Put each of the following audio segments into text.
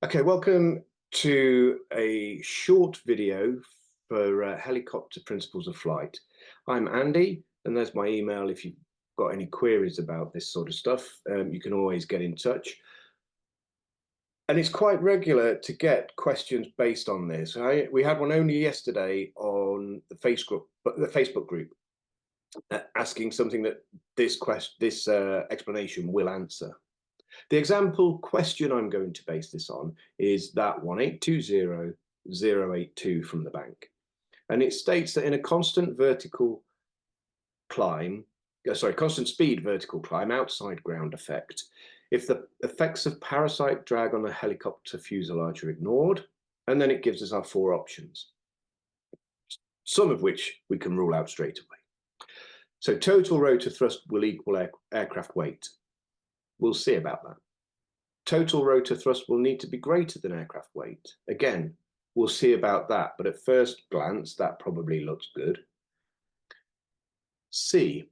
Okay, welcome to a short video for helicopter principles of flight. I'm Andy, and there's my email. If you've got any queries about this sort of stuff, you can always get in touch. And it's quite regular to get questions based on this. We had one only yesterday on the Facebook group, asking something that this explanation will answer. The example question I'm going to base this on is that 1820082 from the bank. And it states that in a constant speed vertical climb outside ground effect, if the effects of parasite drag on a helicopter fuselage are ignored, and then it gives us our four options, some of which we can rule out straight away. So total rotor thrust will equal aircraft weight. We'll see about that. Total rotor thrust will need to be greater than aircraft weight. Again, we'll see about that, but at first glance, that probably looks good. C,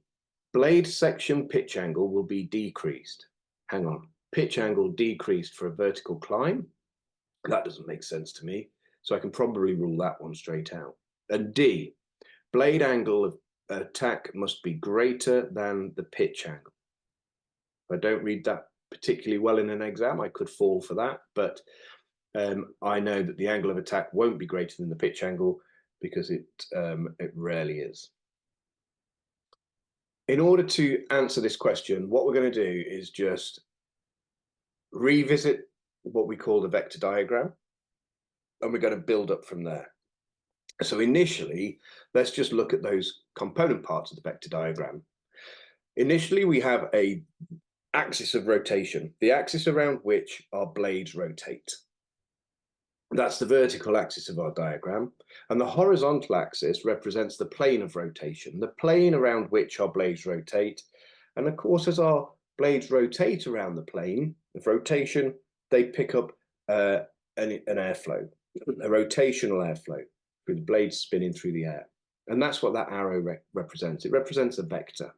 blade section pitch angle will be decreased. Hang on, pitch angle decreased for a vertical climb? That doesn't make sense to me, so I can probably rule that one straight out. And D, blade angle of attack must be greater than the pitch angle. If I don't read that particularly well in an exam, I could fall for that, but I know that the angle of attack won't be greater than the pitch angle because it rarely is. In order to answer this question, what we're going to do is just revisit what we call the vector diagram, and we're going to build up from there. So initially, let's just look at those component parts of the vector diagram. Initially, we have a axis of rotation, the axis around which our blades rotate. That's the vertical axis of our diagram, and the horizontal axis represents the plane of rotation, the plane around which our blades rotate. And of course, as our blades rotate around the plane of rotation, they pick up an airflow, a rotational airflow, with the blades spinning through the air. And that's what that arrow represents. It represents a vector.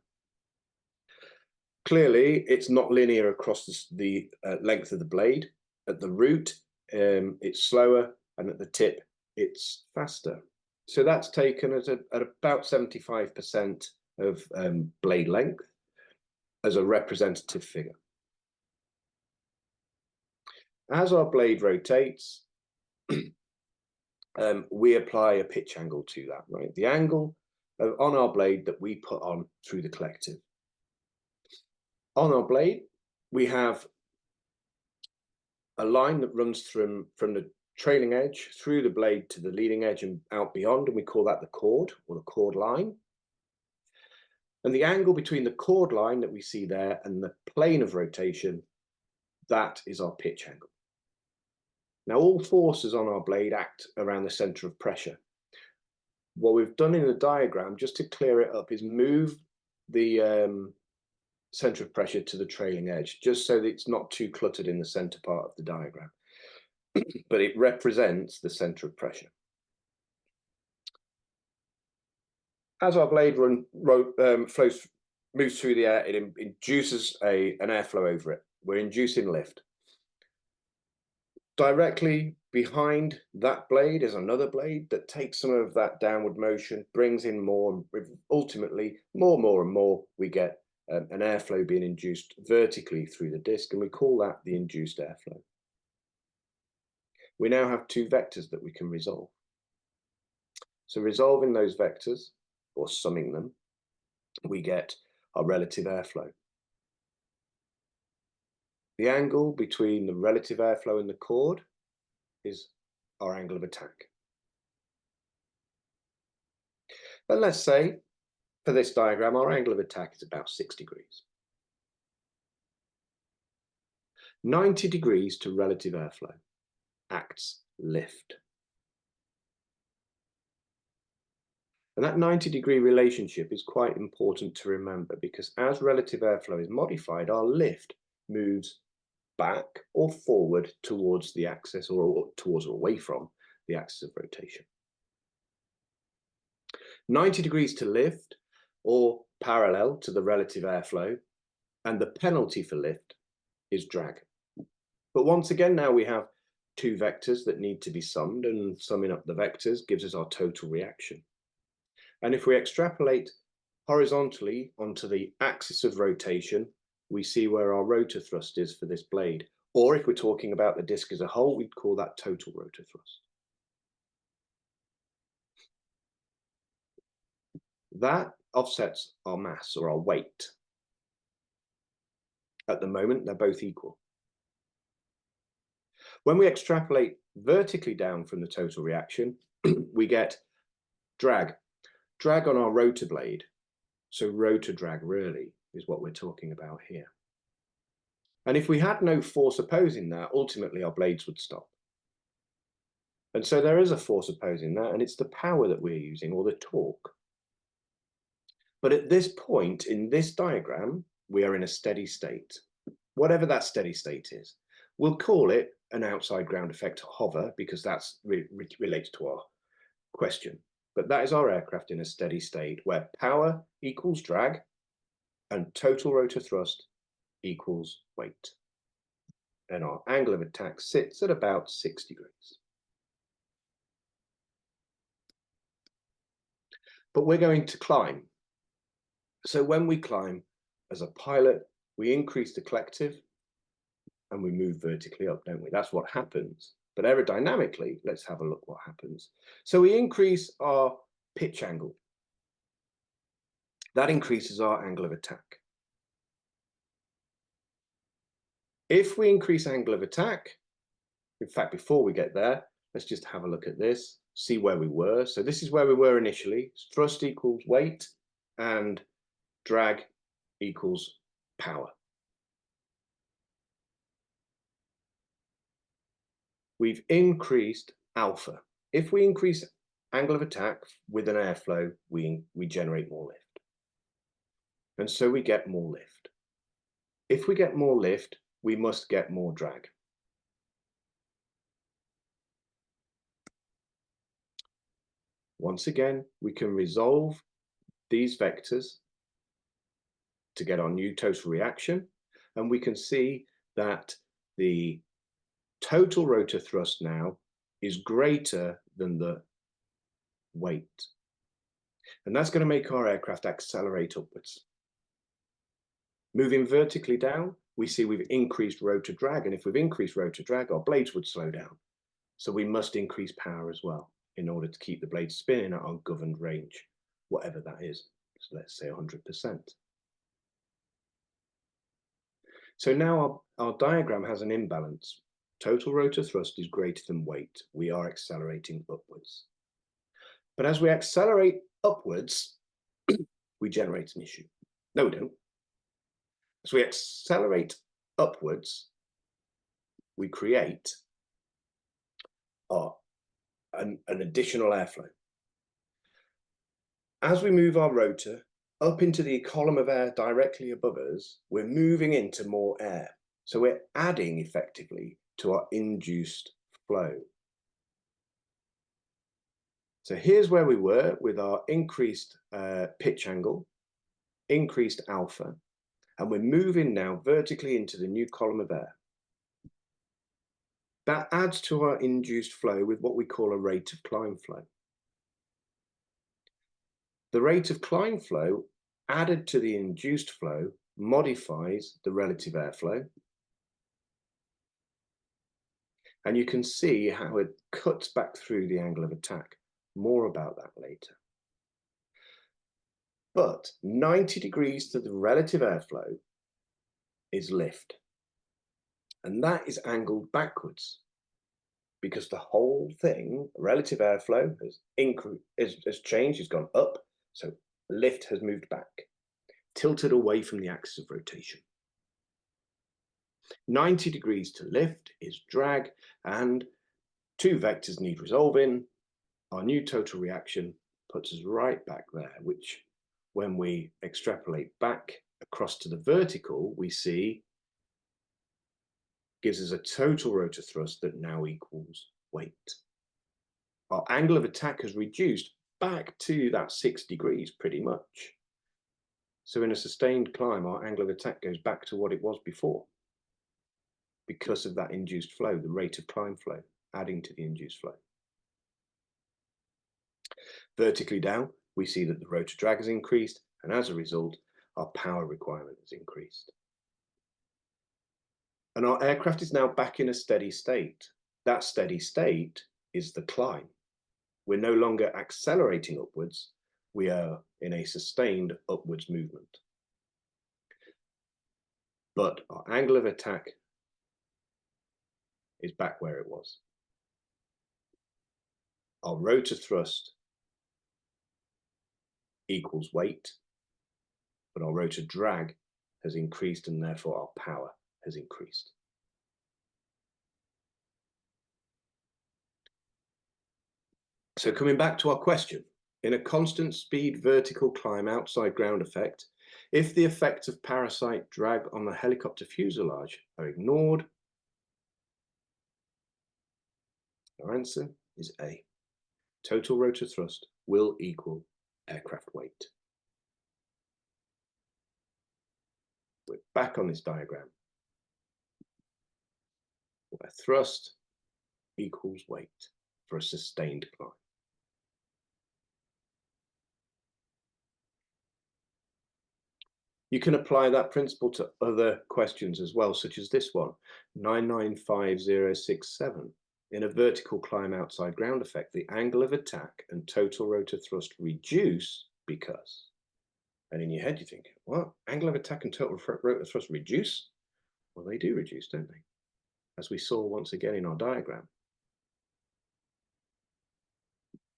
Clearly, it's not linear across the length of the blade. At the root, it's slower, and at the tip, it's faster. So that's taken at about 75% of blade length as a representative figure. As our blade rotates, we apply a pitch angle to that, right? The angle on our blade that we put on through the collective. On our blade, we have a line that runs from the trailing edge through the blade to the leading edge and out beyond, and we call that the chord, or the chord line. And the angle between the chord line that we see there and the plane of rotation, that is our pitch angle. Now, all forces on our blade act around the center of pressure. What we've done in the diagram, just to clear it up, is move the center of pressure to the trailing edge, just so that it's not too cluttered in the center part of the diagram. But it represents the center of pressure. As our blade moves through the air, it induces an airflow over it. We're inducing lift. Directly behind that blade is another blade that takes some of that downward motion, brings in more, ultimately more and more, we get an airflow being induced vertically through the disc, and we call that the induced airflow. We now have two vectors that we can resolve. So resolving those vectors, or summing them, we get our relative airflow. The angle between the relative airflow and the chord is our angle of attack. And let's say, for this diagram, our angle of attack is about 6 degrees. 90 degrees to relative airflow acts lift. And that 90-degree relationship is quite important to remember, because as relative airflow is modified, our lift moves back or forward towards the axis, or towards or away from the axis of rotation. 90 degrees to lift, or parallel to the relative airflow, and the penalty for lift is drag. But once again, now we have two vectors that need to be summed, and summing up the vectors gives us our total reaction. And if we extrapolate horizontally onto the axis of rotation, we see where our rotor thrust is for this blade. Or if we're talking about the disc as a whole, we'd call that total rotor thrust. That offsets our mass or our weight. At the moment, they're both equal. When we extrapolate vertically down from the total reaction, we get drag on our rotor blade. So rotor drag really is what we're talking about here. And if we had no force opposing that, ultimately our blades would stop. And so there is a force opposing that, and it's the power that we're using, or the torque. But at this point in this diagram, we are in a steady state. Whatever that steady state is, we'll call it an outside ground effect hover, because that's related to our question. But that is our aircraft in a steady state where power equals drag and total rotor thrust equals weight. And our angle of attack sits at about 6 degrees. But we're going to climb. So when we climb as a pilot, we increase the collective and we move vertically up, don't we? That's what happens. But aerodynamically, let's have a look what happens. So we increase our pitch angle. That increases our angle of attack. If we increase angle of attack, in fact, before we get there, let's just have a look at this, see where we were. So this is where we were initially. Thrust equals weight and drag equals power. We've increased alpha. If we increase angle of attack with an airflow, we generate more lift. And so we get more lift. If we get more lift, we must get more drag. Once again, we can resolve these vectors to get our new total reaction, and we can see that the total rotor thrust now is greater than the weight. And that's going to make our aircraft accelerate upwards. Moving vertically down, we see we've increased rotor drag, and if we've increased rotor drag, our blades would slow down. So we must increase power as well in order to keep the blades spinning at our governed range, whatever that is. So let's say 100%. So now our diagram has an imbalance. Total rotor thrust is greater than weight. We are accelerating upwards. But as we accelerate upwards, we generate an issue. No, we don't. As we accelerate upwards, we create an additional airflow. As we move our rotor up into the column of air directly above us, we're moving into more air. So we're adding effectively to our induced flow. So here's where we were with our increased pitch angle, increased alpha, and we're moving now vertically into the new column of air. That adds to our induced flow with what we call a rate of climb flow. The rate of climb flow added to the induced flow modifies the relative airflow. And you can see how it cuts back through the angle of attack. More about that later. But 90 degrees to the relative airflow is lift. And that is angled backwards because the whole thing, relative airflow, has changed, has gone up. So lift has moved back, tilted away from the axis of rotation. 90 degrees to lift is drag, and two vectors need resolving. Our new total reaction puts us right back there, which when we extrapolate back across to the vertical, we see gives us a total rotor thrust that now equals weight. Our angle of attack has reduced back to that 6 degrees pretty much. So in a sustained climb, our angle of attack goes back to what it was before. because of that induced flow, the rate of climb flow, adding to the induced flow. Vertically down, we see that the rotor drag has increased, and as a result, our power requirement has increased. And our aircraft is now back in a steady state. That steady state is the climb. We're no longer accelerating upwards, we are in a sustained upwards movement. But our angle of attack is back where it was. Our rotor thrust equals weight, but our rotor drag has increased and therefore our power has increased. So coming back to our question, in a constant speed vertical climb outside ground effect, if the effects of parasite drag on the helicopter fuselage are ignored, our answer is A. Total rotor thrust will equal aircraft weight. We're back on this diagram where thrust equals weight for a sustained climb. You can apply that principle to other questions as well, such as this one, 995067. In a vertical climb outside ground effect, the angle of attack and total rotor thrust reduce because, and in your head you think, what? Angle of attack and total rotor thrust reduce? Well, they do reduce, don't they? As we saw once again in our diagram.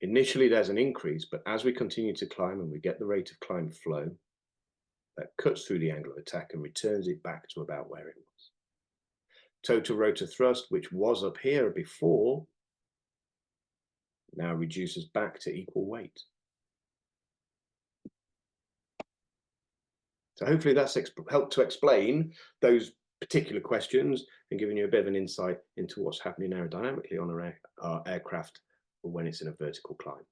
Initially, there's an increase, but as we continue to climb and we get the rate of climb flow, that cuts through the angle of attack and returns it back to about where it was. Total rotor thrust, which was up here before, now reduces back to equal weight. So hopefully that's helped to explain those particular questions and giving you a bit of an insight into what's happening aerodynamically on our aircraft when it's in a vertical climb.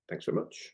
Thanks very much.